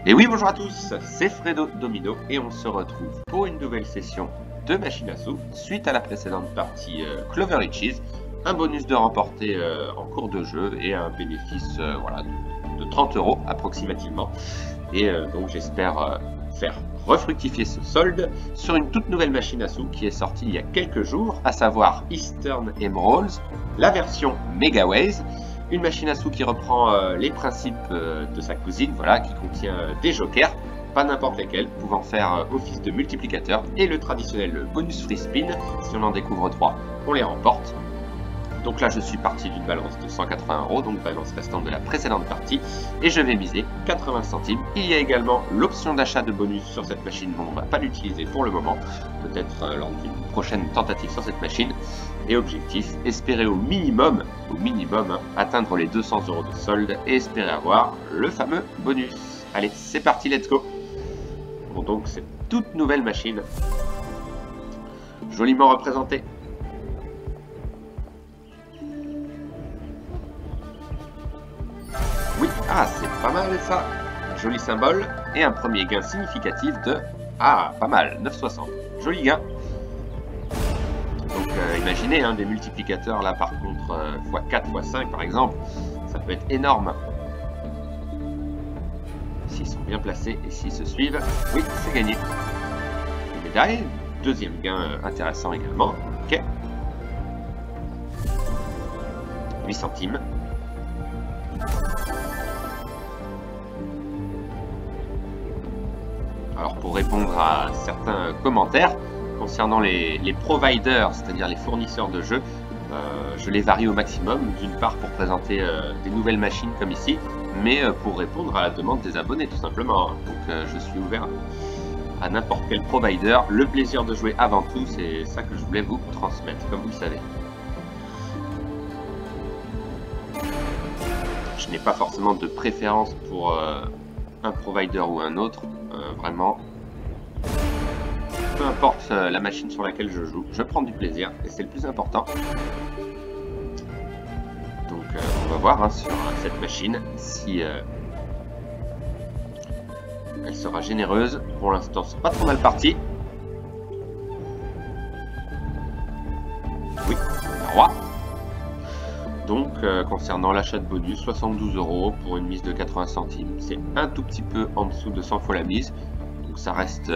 Et oui, bonjour à tous, c'est Fredo Domino et on se retrouve pour une nouvelle session de machine à sous suite à la précédente partie Clover Riches. Un bonus de remporté en cours de jeu et un bénéfice voilà, de 30 € approximativement. Et donc j'espère faire refructifier ce solde sur une toute nouvelle machine à sous qui est sortie il y a quelques jours, à savoir Eastern Emeralds, la version Megaways. Une machine à sous qui reprend les principes de sa cousine, voilà, qui contient des jokers, pas n'importe lesquels, pouvant faire office de multiplicateur, et le traditionnel bonus free spin. Si on en découvre 3, on les remporte. Donc là je suis parti d'une balance de 180 €, donc balance restante de la précédente partie, et je vais miser 80 centimes. Il y a également l'option d'achat de bonus sur cette machine, mais on ne va pas l'utiliser pour le moment, peut-être lors d'une prochaine tentative sur cette machine. Et objectif, espérer au minimum hein, atteindre les 200 € de solde et espérer avoir le fameux bonus. Allez, c'est parti, let's go. Bon, donc cette toute nouvelle machine, joliment représentée. Oui, ah, c'est pas mal ça. Joli symbole et un premier gain significatif de... Ah, pas mal, 9,60. Joli gain. Donc imaginez hein, des multiplicateurs là par contre x4, x5 par exemple, ça peut être énorme. S'ils sont bien placés et s'ils se suivent, oui, c'est gagné. Une médaille, deuxième gain intéressant également. Ok. 8 centimes. Alors pour répondre à certains commentaires concernant les providers, c'est-à-dire les fournisseurs de jeux, je les varie au maximum, d'une part pour présenter des nouvelles machines comme ici, mais pour répondre à la demande des abonnés tout simplement. Donc je suis ouvert à n'importe quel provider. Le plaisir de jouer avant tout, c'est ça que je voulais vous transmettre, comme vous le savez. Je n'ai pas forcément de préférence pour un provider ou un autre, vraiment. Peu importe la machine sur laquelle je joue, je prends du plaisir et c'est le plus important. Donc on va voir hein, sur cette machine si elle sera généreuse. Pour l'instant c'est pas trop mal parti. Oui, roi. Donc concernant l'achat de bonus, 72 € pour une mise de 80 centimes. C'est un tout petit peu en dessous de 100 fois la mise. Donc ça reste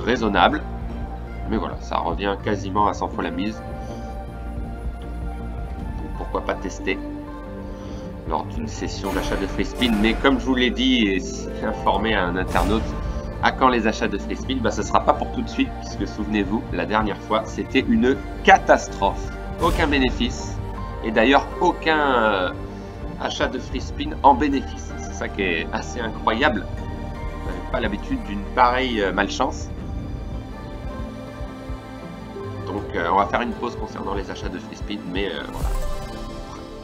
raisonnable. Mais voilà, ça revient quasiment à 100 fois la mise. Donc pourquoi pas tester lors d'une session d'achat de free spin. Mais comme je vous l'ai dit et informé à un internaute, à quand les achats de free spin, bah, ce ne sera pas pour tout de suite, puisque souvenez-vous, la dernière fois, c'était une catastrophe. Aucun bénéfice. Et d'ailleurs, aucun achat de free spin en bénéfice. C'est ça qui est assez incroyable. On n'avait pas l'habitude d'une pareille malchance. Donc on va faire une pause concernant les achats de free spin, mais voilà.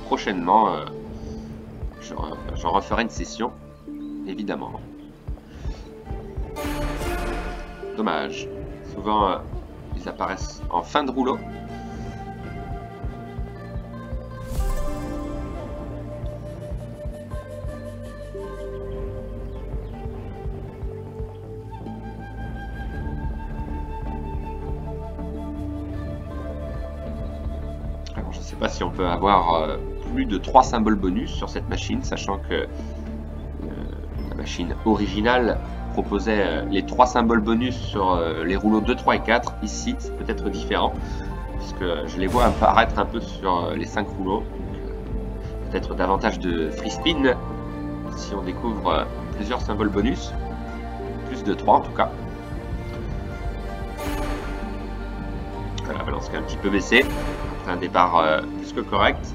Prochainement, j'en referai une session, évidemment. Dommage. Souvent, ils apparaissent en fin de rouleau. Alors, je ne sais pas si on peut avoir plus de 3 symboles bonus sur cette machine, sachant que la machine originale proposait les 3 symboles bonus sur les rouleaux 2, 3 et 4. Ici, c'est peut-être différent, puisque je les vois apparaître un peu sur les 5 rouleaux. Peut-être davantage de free spin si on découvre plusieurs symboles bonus, plus de 3 en tout cas. La balance qui a un petit peu baissé, après un départ plus que correct.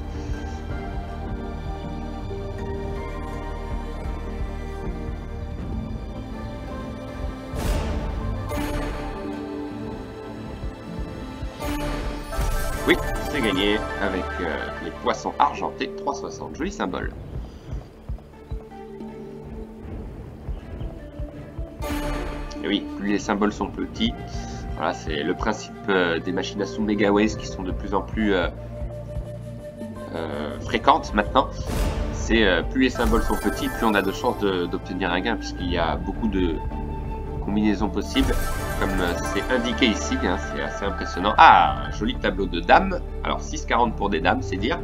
Oui, c'est gagné avec les poissons argentés 3,60. Joli symbole. Et oui, plus les symboles sont petits, voilà, c'est le principe des machines à sous Megaways qui sont de plus en plus fréquentes maintenant. plus les symboles sont petits, plus on a de chances d'obtenir un gain, puisqu'il y a beaucoup de combinaisons possibles, comme c'est indiqué ici, hein, c'est assez impressionnant. Ah, un joli tableau de dames. Alors 6,40 pour des dames, c'est dire.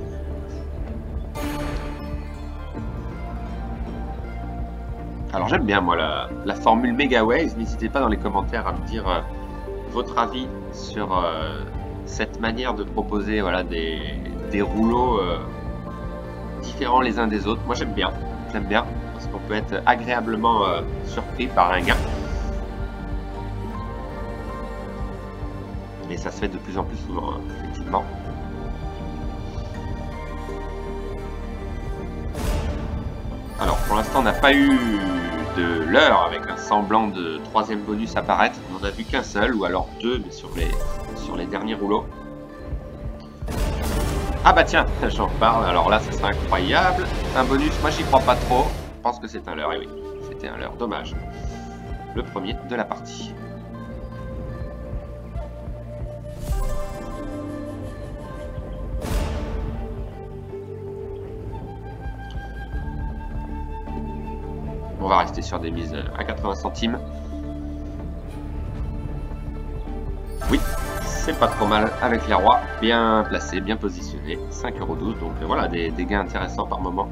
Alors j'aime bien moi la formule Megaways. N'hésitez pas dans les commentaires à me dire votre avis sur cette manière de proposer voilà, des rouleaux différents les uns des autres. Moi j'aime bien, parce qu'on peut être agréablement surpris par un gain. Et ça se fait de plus en plus souvent, hein, effectivement. Alors pour l'instant on n'a pas eu de leurre avec un semblant de troisième bonus apparaître. On n'en a vu qu'un seul, ou alors deux, mais sur les derniers rouleaux. Ah bah tiens, j'en parle, alors là ça serait incroyable. Un bonus, moi j'y crois pas trop. Je pense que c'est un leurre, et oui, c'était un leurre, dommage. Le premier de la partie. On va rester sur des mises à 80 centimes. Oui, c'est pas trop mal avec les rois. Bien placé, bien positionné. 5,12 €. Donc voilà, des gains intéressants par moment.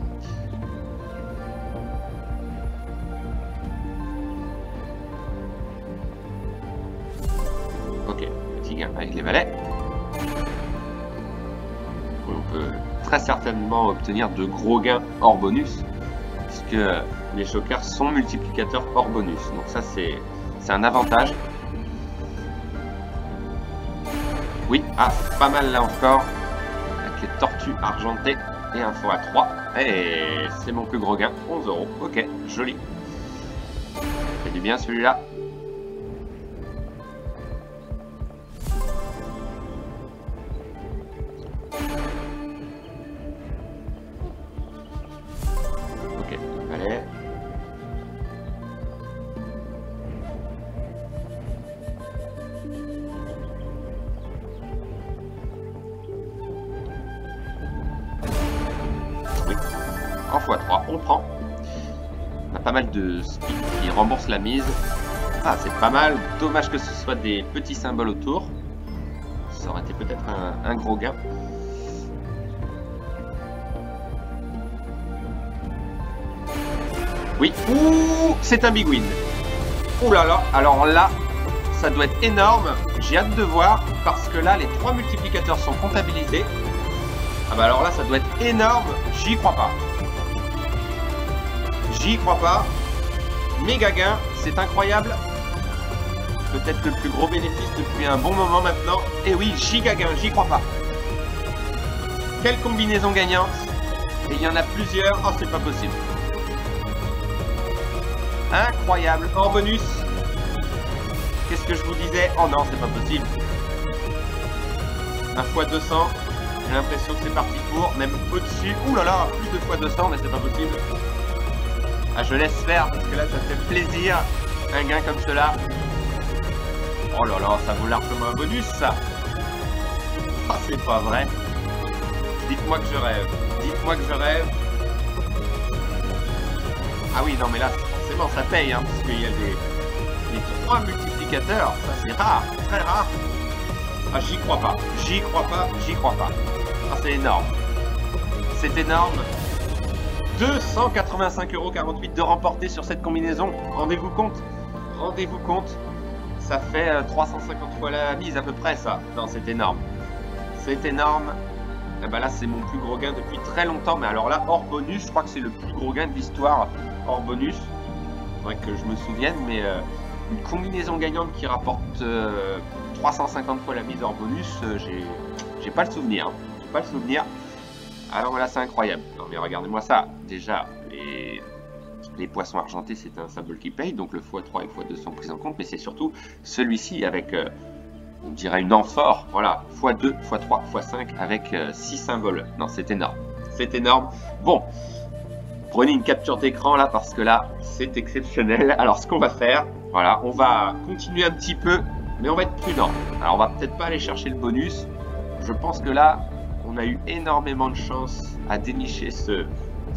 Ok, petit gain avec les valets. On peut très certainement obtenir de gros gains hors bonus, puisque les jokers sont multiplicateurs hors bonus. Donc ça c'est un avantage. Oui, ah, c'est pas mal là encore. Avec les tortues argentées et un x3. Et c'est mon plus gros gain, 11 €. Ok, joli. Fait du bien celui-là. Ok, allez. Oui, en x3, on prend. On a pas mal de speed qui rembourse la mise. Ah, c'est pas mal. Dommage que ce soit des petits symboles autour. Ça aurait été peut-être un gros gain. Oui. Ouh, c'est un big win. Ouh là là. Alors là, ça doit être énorme. J'ai hâte de voir parce que là, les 3 multiplicateurs sont comptabilisés. Ah bah alors là, ça doit être énorme. J'y crois pas. J'y crois pas. Méga gain. C'est incroyable. Peut-être le plus gros bénéfice depuis un bon moment maintenant. Et oui, giga gain. J'y crois pas. Quelle combinaison gagnante. Et il y en a plusieurs. Oh, c'est pas possible. Incroyable. Hors bonus. Qu'est-ce que je vous disais? Oh non, c'est pas possible. Un x200. J'ai l'impression que c'est parti pour. Même au-dessus. Ouh là là, plus de x200, mais c'est pas possible. Ah, je laisse faire parce que là, ça fait plaisir. Un gain comme cela. Oh là là, ça vaut largement un bonus, ça. Ah, c'est pas vrai. Dites-moi que je rêve. Dites-moi que je rêve. Ah oui, non, mais là, forcément, ça paye, hein, parce qu'il y a les 3 multiplicateurs. Ça, c'est rare, très rare. Ah, j'y crois pas. J'y crois pas, j'y crois pas. Ah, c'est énorme. C'est énorme. 285,48 € de remporté sur cette combinaison. Rendez-vous compte. Rendez-vous compte. Ça fait 350 fois la mise à peu près, ça. Non, c'est énorme. C'est énorme. Et ben là, c'est mon plus gros gain depuis très longtemps. Mais alors là, hors bonus, je crois que c'est le plus gros gain de l'histoire hors bonus. Faudrait que je me souvienne, mais une combinaison gagnante qui rapporte 350 fois la mise hors bonus, j'ai pas le souvenir. Hein. J'ai pas le souvenir. Alors voilà, c'est incroyable. Non mais regardez-moi ça. Déjà, les poissons argentés, c'est un symbole qui paye. Donc le x3 et le x2 sont pris en compte. Mais c'est surtout celui-ci avec, on dirait une amphore. Voilà, x2, x3, x5 avec 6 symboles. Non, c'est énorme. C'est énorme. Bon, prenez une capture d'écran là parce que là, c'est exceptionnel. Alors ce qu'on va faire, voilà, on va continuer un petit peu. Mais on va être prudent. Alors on va peut-être pas aller chercher le bonus. Je pense que là, on a eu énormément de chance à dénicher ce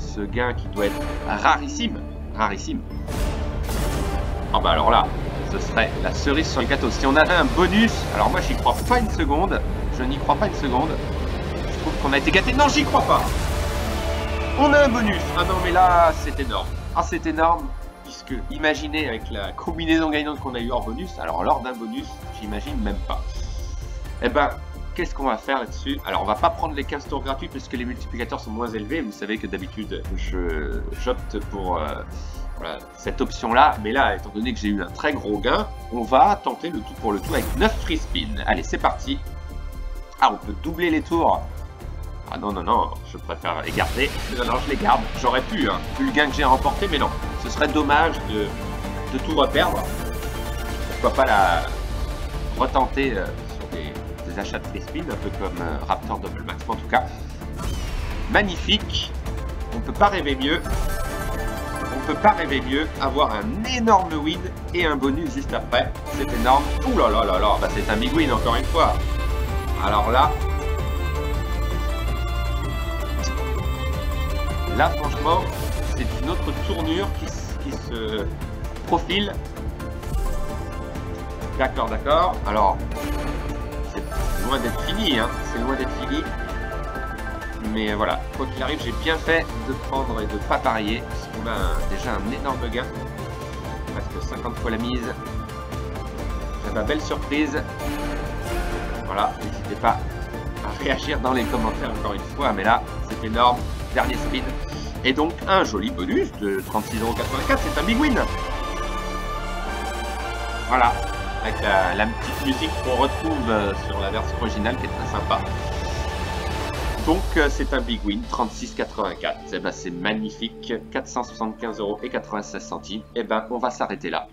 ce gain qui doit être rarissime. Rarissime. Ah bah alors là, ce serait la cerise sur le gâteau. Si on avait un bonus, alors moi j'y crois pas une seconde. Je n'y crois pas une seconde. Je trouve qu'on a été gâté. Non, j'y crois pas. On a un bonus. Ah non, mais là, c'est énorme. Ah, c'est énorme. Puisque, imaginez avec la combinaison gagnante qu'on a eu hors bonus. Alors, lors d'un bonus, j'imagine même pas. Eh ben, qu'est-ce qu'on va faire là-dessus? Alors, on va pas prendre les 15 tours gratuits parce que les multiplicateurs sont moins élevés. Vous savez que d'habitude, j'opte pour voilà, cette option-là. Mais là, étant donné que j'ai eu un très gros gain, on va tenter le tout pour le tout avec 9 free spin. Allez, c'est parti. Ah, on peut doubler les tours. Ah non, non, non, je préfère les garder. Non, non, je les garde. J'aurais pu, hein, vu le gain que j'ai remporté, mais non. Ce serait dommage de tout reperdre. Pourquoi pas la retenter sur des achats de free spin, un peu comme Raptor Double Max. En tout cas, magnifique. On ne peut pas rêver mieux. On ne peut pas rêver mieux. Avoir un énorme win et un bonus juste après. C'est énorme. Ouh là là là là, bah, c'est un big win encore une fois. Alors là... Là, franchement, c'est une autre tournure qui se profile. D'accord, d'accord. Alors, c'est loin d'être fini, hein. C'est loin d'être fini. Mais voilà, quoi qu'il arrive, j'ai bien fait de prendre et de ne pas parier. Parce qu'on a déjà un énorme gain. Presque 50 fois la mise. C'est ma belle surprise. Voilà, n'hésitez pas à réagir dans les commentaires encore une fois. Mais là, c'est énorme. Dernier spin. Et donc, un joli bonus de 36,84 €. C'est un big win. Voilà. Avec la petite musique qu'on retrouve sur la version originale qui est très sympa. Donc, c'est un big win. 36,84 €. Et ben, c'est magnifique. 475,96 €. Et ben, on va s'arrêter là.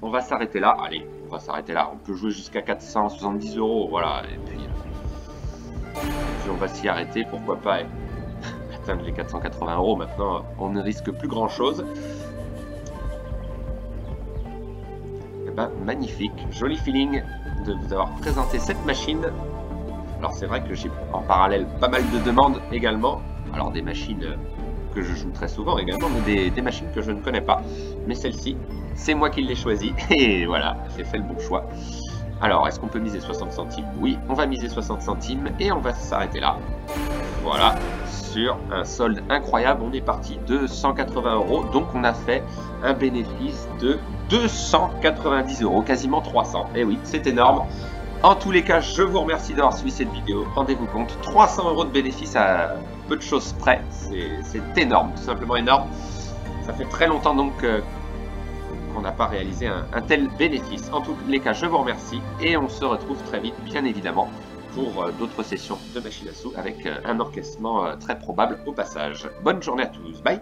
On va s'arrêter là. Allez, on va s'arrêter là. On peut jouer jusqu'à 470 €. Voilà. Et puis on va s'y arrêter. Pourquoi pas atteindre les 480 € maintenant, on ne risque plus grand chose. Et ben, magnifique, joli feeling de vous avoir présenté cette machine. Alors c'est vrai que j'ai en parallèle pas mal de demandes également, alors des machines que je joue très souvent également, mais des machines que je ne connais pas. Mais celle-ci, c'est moi qui l'ai choisie, et voilà, j'ai fait le bon choix. Alors, est-ce qu'on peut miser 60 centimes? Oui, on va miser 60 centimes, et on va s'arrêter là. Voilà. Sur un solde incroyable, on est parti de 180 €, donc on a fait un bénéfice de 290 €, quasiment 300. Et oui, c'est énorme. En tous les cas, je vous remercie d'avoir suivi cette vidéo. Rendez-vous compte, 300 € de bénéfice à peu de choses près, c'est énorme, tout simplement énorme. Ça fait très longtemps donc qu'on n'a pas réalisé un tel bénéfice. En tous les cas, je vous remercie et on se retrouve très vite, bien évidemment, pour d'autres sessions de machine à sous avec un encaissement très probable au passage. Bonne journée à tous, bye!